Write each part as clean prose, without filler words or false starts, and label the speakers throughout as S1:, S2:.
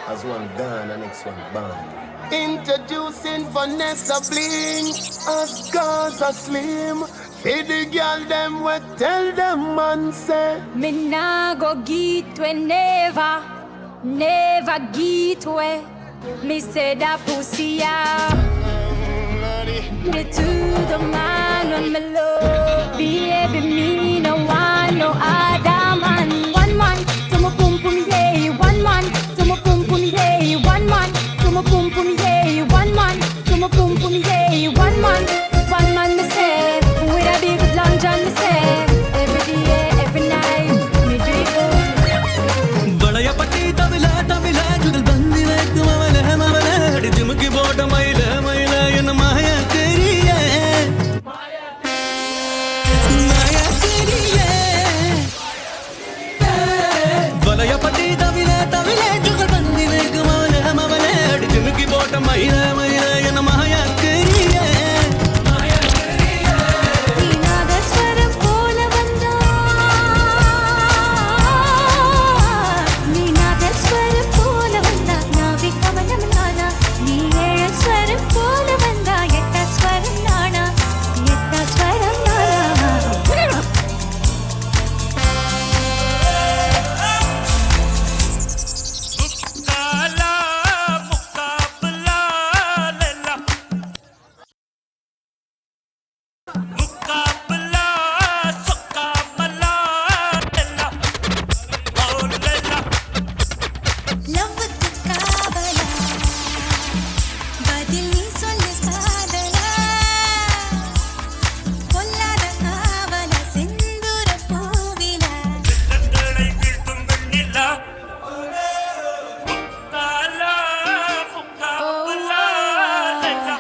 S1: As one gone, the next one born. Introducing Vanessa Bling, as Gaza Slim. Feed the girl them what tell them man say.
S2: Me nah go gitwe never, never gitwe. Me say that pussy out. Me to the man on me love. Baby me no want no other man. One man to my pum pum yeah. One man to my pum pum yeah. One man to my pum pum yeah. One man to my pum pum yeah. One man me say. With a big long john me say. Every day, every night, me drink.
S3: बड़ा पट्टी तबला तबला जुगल बंदी में मवले मवले हट जिमकी boat मैला मैला ये न माया तेरी है माया तेरी है बड़ा पट्टी तबला तबला जुगल बंदी में मवले मवले हट जिमकी बोट मैला मैला ये न माया तेरी है माया तेरी है
S2: नीनाद स्वरम पोल बंदा नीनाद स्वरम पोल बंदा नावी कमलम नाना नीये स्वरम पोल बंदा यट्ट स्वरम नाना
S3: काला मुकाबला लेला मुकाबला सुक्का मला लेला ओ लेला
S2: लव काबला பதில் நீ சொல்லு காதலா பொல்லாத காவல செந்தூர பூவில
S3: தங்களை வீழ்த்தும் வெண்ணிலா काला मुकाबला लेला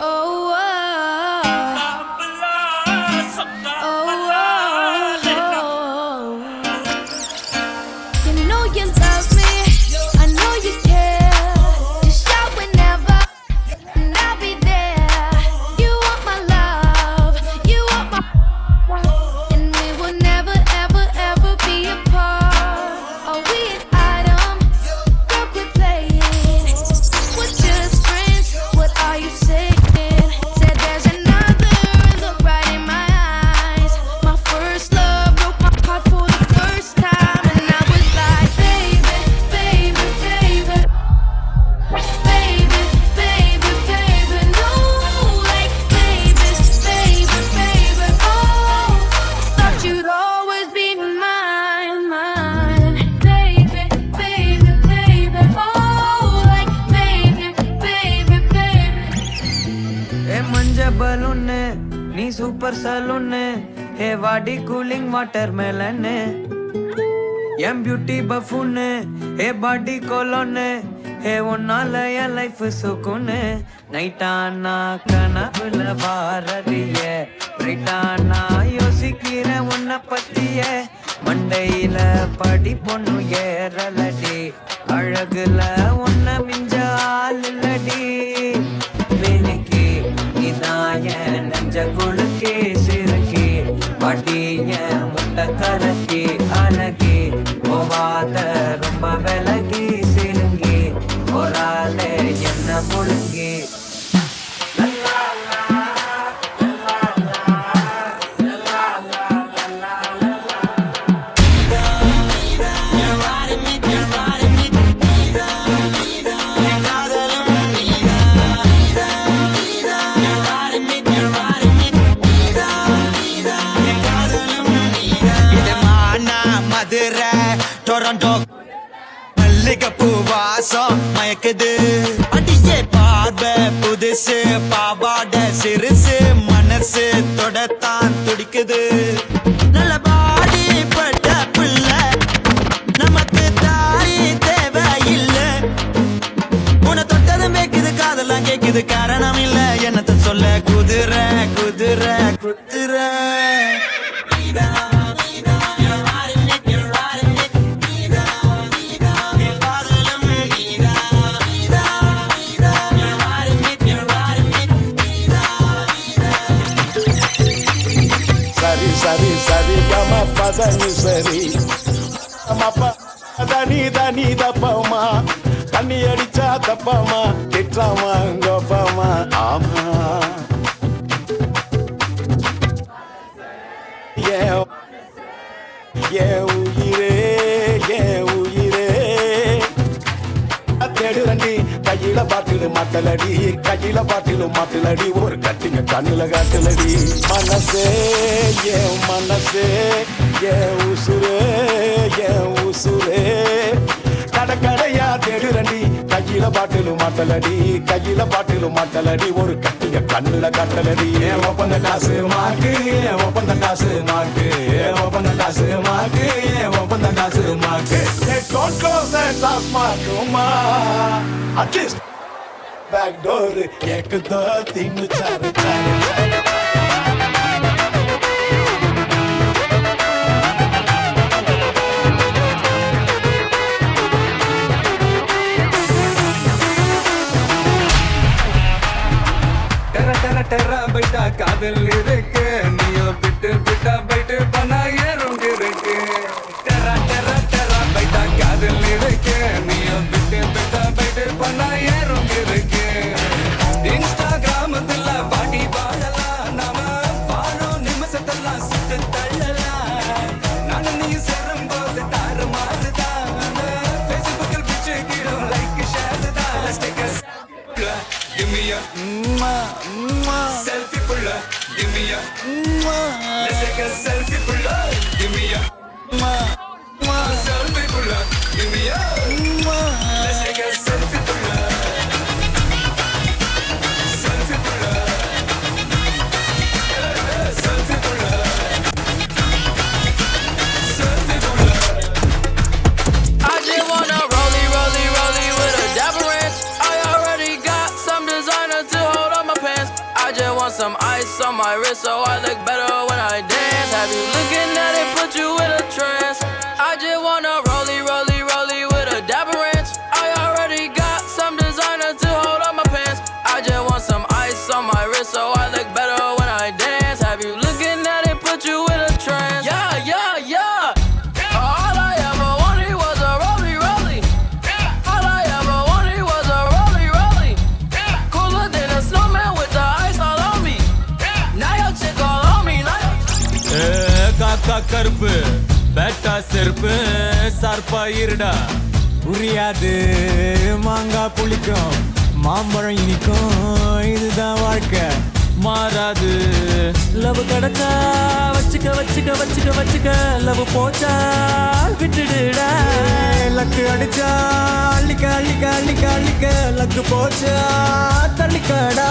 S3: ओ लेला मुकाबला सुक्का मला लेला
S2: You know you love me, I know you care. Just shout whenever, and I'll be there. You want my love, you want my, and we will never, ever, ever be apart. Are we an item? Girl, quit playing. We're just friends. What are you saying? Said there's another. Look right in my eyes. My first love broke my heart for the first time, and I was like, baby, baby, baby, baby, baby, baby, no, like baby, baby, baby, oh, thought you'd always be mine, mine, baby, baby, baby, oh, like baby, baby, baby.
S4: ए मंजे balloon नी super saloon hey वाडी cooling watermelon एम beauty buffoon hey body cologne hey उन्नाल या life सुकून நைட்டானா கனவுல வாரதிய பிரிட்டானா யோசிக்கிற உன்னை பத்திய மண்டையில படி பொண்ணு ஏறலடி அழகுல உன்னை மிஞ்ச ஆள் இல்லடி மினிக்கி இதாய நெஞ்ச குழுக்கி சிறுக்கி படிய முட்டை கலக்கி அழகி போவாத ரொம்ப விலகி சிறுங்கி ஒராளே என்ன முழுங்கி
S3: இது மானா மதுரை டொரண்டோ மல்லிகைப்பூ வாசம் மயக்குது அடியே பார்வை புதுசு பாவாட சிறுசு மனசு தொடத்தான் துடிக்குது நல்ல பாடி பட்ட பிள்ளை நமக்கு தாரி தேவையில்லை உன்னை தொட்டதும் கேக்குது காதெல்லாம் கேக்குது காரணம் இல்ல என்னத்த சொல்ல குதிரை குதிரை குதிரை
S1: Sari, sari, sari, gama pada ni sari. Gama pada தனி தப்பாமா தண்ணி அடிச்சா தப்பாமா திட்டாமா கோப்பாமா ஆமா உயிரே தேடுறண்டி கையில பாட்டிலு மாட்டலடி ஒரு கட்டிங்க கண்ணுல காட்டுலடி மனசே உசுரே கடற்கரையா தேடுறண்டி கையில பாட்டிலு மாட்டலடி ஒரு கட்டிங்க கண்ணுல காட்டலடி ஒப்பந்த காசு மாக்கு ஒப்பந்த காசு மாக்கு Don't close that last mark, ma. At least back door, ek do teen char.
S4: Terra baita kaadal irukku niyo bitta baita pana yerung irukku terra baita kaadal irukku niyo bitta baita pana yerung irukku Instagram thilla vaadi vaadala nama vaalo nimisatalla sittu tallala nanu nee serumbodhu taru maarudha Facebook il pichu kido like share da let's take a give me a selfie pulla give me a let's take a selfie pulla give me a selfie pulla give me a let's take a selfie pulla selfie pulla selfie pulla selfie pulla
S5: I just wanna rollie with a dapper ranch. I already got some designer to hold on my pants. I just want some ice on my wrist so I look better when I dance. Have you looking at it, put you in a trance. I just wanna rollie with a dapper ranch. I already got some designer to hold on my pants. I just want some ice on my wrist so I look better when I dance. Have you looking at it, put you in a trance. Yeah. All I ever wanted was a rollie. All I ever wanted was a rollie. Cooler than a snowman with the ice all on me. Now your chick all on me.
S3: காக்கா கருப்பு பேட்டா செருப்பு சார்பா இருடா புரியாது மாங்கா புளிக்கும் மாம்பழம் இனிக்கும் இதுதான் வாழ்க்கை மாறாது லவ் கிடைச்சா வச்சுக்க லவ் போச்சா விட்டுடுடா லக்கு அடிச்சா அள்ளிக்க லக்கு போச்சா தள்ளிக்கடா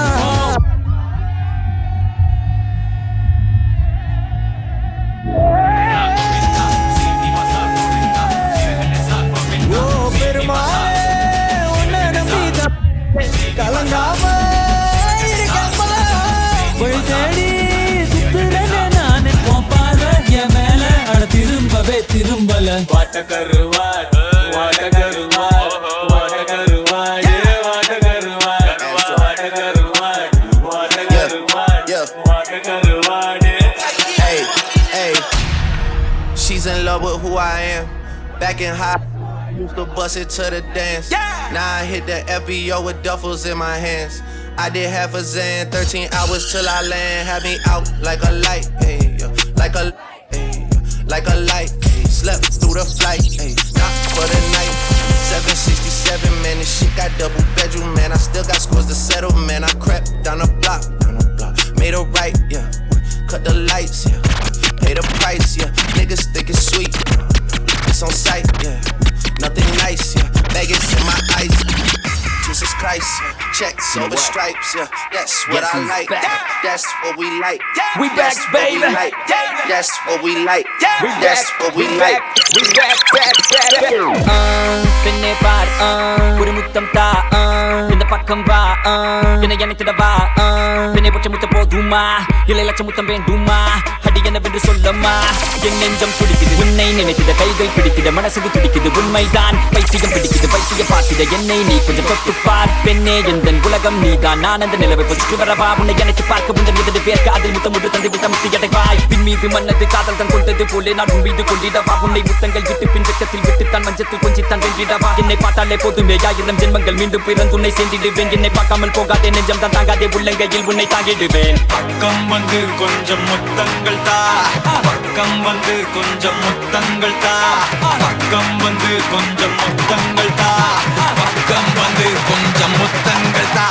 S3: ஓ பெருமாளே உன்னை நம்பிதான் கலங்காம இருக்காம போய் தேடி சுத்துறேனே நானே போப்பாத என் மேல அட திரும்பல வாட்டக்கருவாட்
S6: Hey, she's in love with who I am. Back in high, used to bust it to the dance. Now I hit the FBO with duffels in my hands. I did half a Zan, 13 hours till I land. Had me out like a light, hey, like a light. Hey, slept through the flight, hey, not for the night. 767, man, this shit got double bedroom, man. I still got scores to settle, man. I crept down the block, made a right, yeah. Cut the lights, yeah. Pay the price, yeah. Niggas think it's sweet, it's on sight, yeah. Nothing nice, yeah. Vegas in my eyes, Jesus Christ, yeah. Checks over stripes, yeah. That's what I like, that's what we like.
S5: We back, baby.
S6: That's what we like. That's what we like.
S5: We back.
S7: பெண்ணே பார் ஒரு முத்தம் தா இந்த பக்கம் வா என்னை நினைத்திடவா என்னை பற்றி முத்த போதுமா இல்லை லட்சம் முத்தம் வேண்டுமா அடி என்னவென்று சொல்லம்மா என் நெஞ்சம் துடிக்குது உன்னை நினைத்திட கைகள் பிடித்திட மனசு துடிக்குது உண்மைதான் பைத்தியம் பிடிக்குது பைத்திய பார்த்திட என்னை நீ கொஞ்சம் தொட்டுப்பார் பெண்ணே எந்த உலகம் நீதான் நான் அந்த நிலவை சுற்றி வரவா உன்னை எனக்கு பார்க்க உங்கள் மீது பேர் காதில் முத்தம் ஒன்று தந்து விட்ட முத்தி அடைவாய் பின் மீது மன்னது காதல் தன் கொண்டது போலே நான் உன் மீது கொண்டிடவா உன்னை முத்தங்கள் விட்டு பின் வெட்டத்தில் விட்டு தான் மஞ்சத்தில் கொஞ்சி தான் வென்றிடவா என்னை பார்த்தாலே போதுமே 1000 ஜென்மங்கள் மீண்டும் பிறந்து உன்னை சேர்ந்திடுவேன் என்னை பார்க்காமல் போகாதே நெஞ்சம் தான் தாங்காதே உள்ளங்கையில் உன்னை தாங்கிடுவேன்
S8: பக்கம் வந்து கொஞ்சம் முத்தங்கள் தா பக்கம் வந்து கொஞ்சம் முத்தங்கள் தா பக்கம் வந்து கொஞ்சம் முத்தங்கள் தா பக்கம் வந்து கொஞ்சம் முத்தங்கள் தா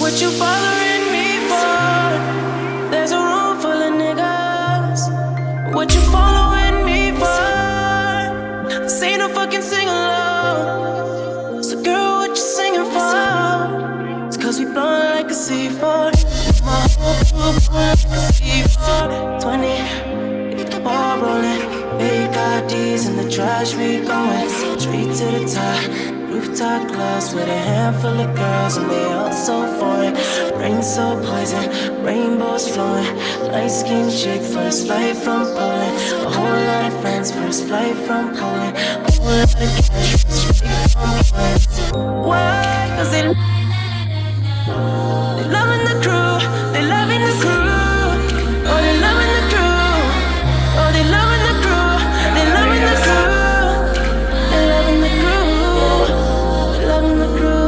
S5: What you bothering me for? There's a room full of niggas. What you following me for? This ain't no fucking sing along. So girl, what you singing for? It's cause we blowing like a C4. My whole crew blowing like a C4. 20, get the ball rolling. Fake IDs in the trash, we going straight to the top. Rooftop clubs with a handful of girls and they all so foreign. Rain so poison, rainbows flowing. Light skinned chick, first flight from Poland. A whole lot of friends, first flight from Poland. A whole lot of cash, straight from Poland. Why? Cause they loving the crew, they loving the crew. Oh, they loving the crew. Oh, they loving the crew, they loving the crew. They loving the crew. Loving the crew.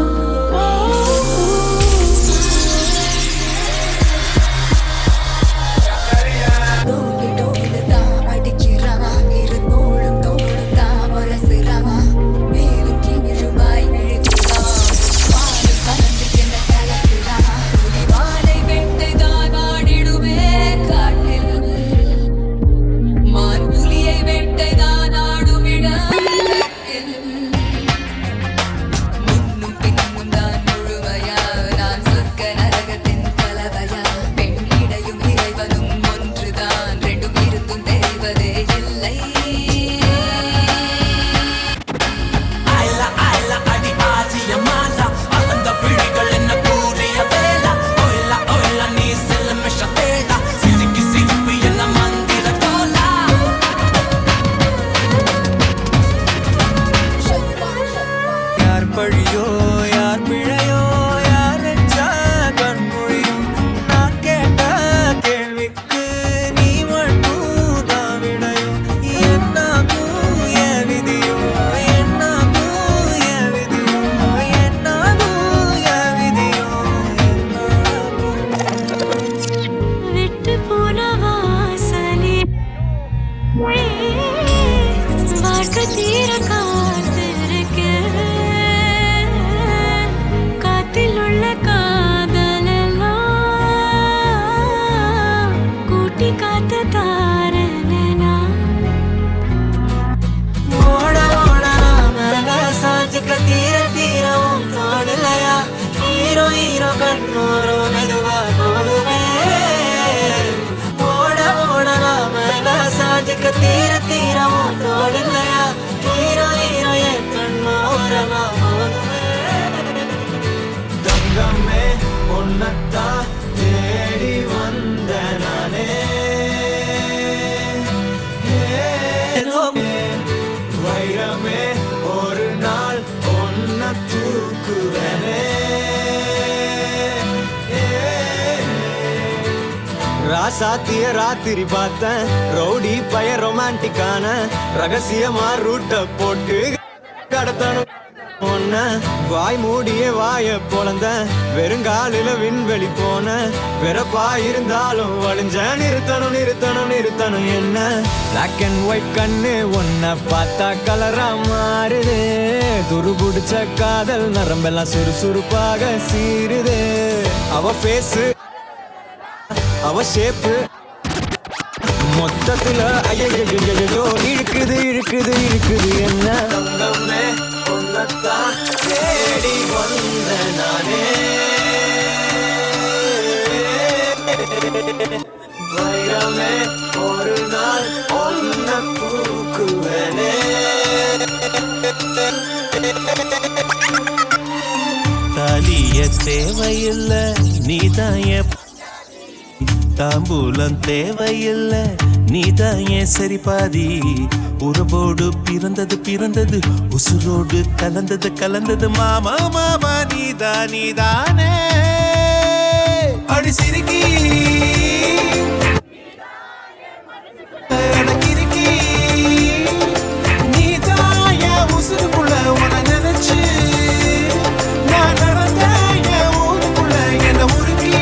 S5: வைரமே
S3: ராசாத்திய ராத்திரி பார்த்தேன் rowdy பய ரொமான்டிக்கான ரகசியமா ரூட்ட போட்டு கடத்தணும் ஒன்ன வாய் மூடிய வாய பொழந்த வெறுங்காலில விண்வெளி போன வெறப்பா இருந்தாலும் வழிஞ்ச நிறுத்தணும் நிறுத்தணும் நிறுத்தணும் என்ன பிளாக் அண்ட் ஒயிட் கண்ணு ஒன்ன பார்த்தா கலரா மாறுது துருபுடிச்ச காதல் நரம்பெல்லாம் சுறுசுறுப்பாக சீருது அவ பேசு அவ ஷேப்பு மொத்தத்துல ஐயோ இழுக்குது இழுக்குது இழுக்குது என்ன தங்கமே ஒன்னத்தான் தேடி வந்த நானே வைரமே ஒரு நாள் ஒன்ன தூக்குவனே
S9: தாலிய தேவையில்லை நீதான் தாம்பூலம் தேவையில்ல நீதான் ஏன் சரி பாதி உறவோடு பிறந்தது பிறந்தது உசுரோடு கலந்தது கலந்தது மாமா மாமா நீதானே அடி சிரிக்கி எனக்கிருக்கி நீதான் என் உசுருக்குள்ள உன நினைச்சு நான் நடந்த என் ஊருக்குள்ள என்ன உருக்கி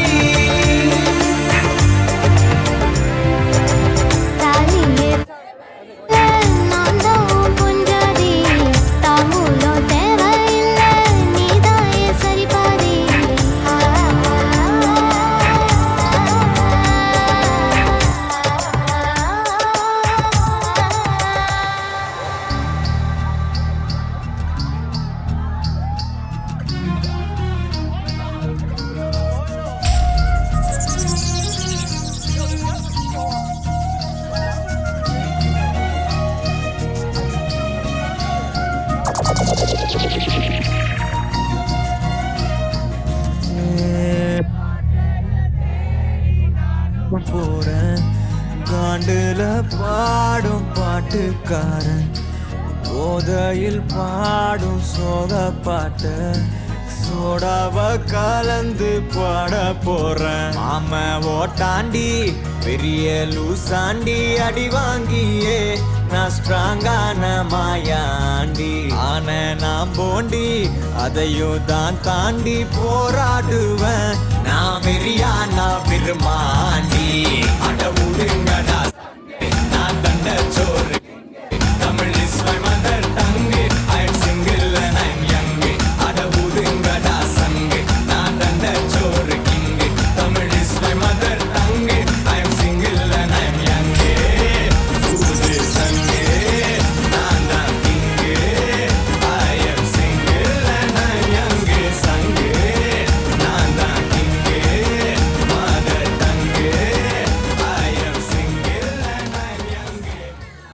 S3: போறேன் காண்டுல பாடும் பாட்டுக்காரன் போதையில் பாடும் சோக பாட்ட சோடாவ கலந்து பாட போறேன் ஆம ஓட்டாண்டி பெரிய லூசாண்டி அடி வாங்கியே நான் ஸ்ட்ராங்கான மாயாண்டி ஆன நான் போண்டி அதையும் தான் தாண்டி போராடுவேன் நான் வெறியா நான் பெருமாண்டி அட உருங்கடா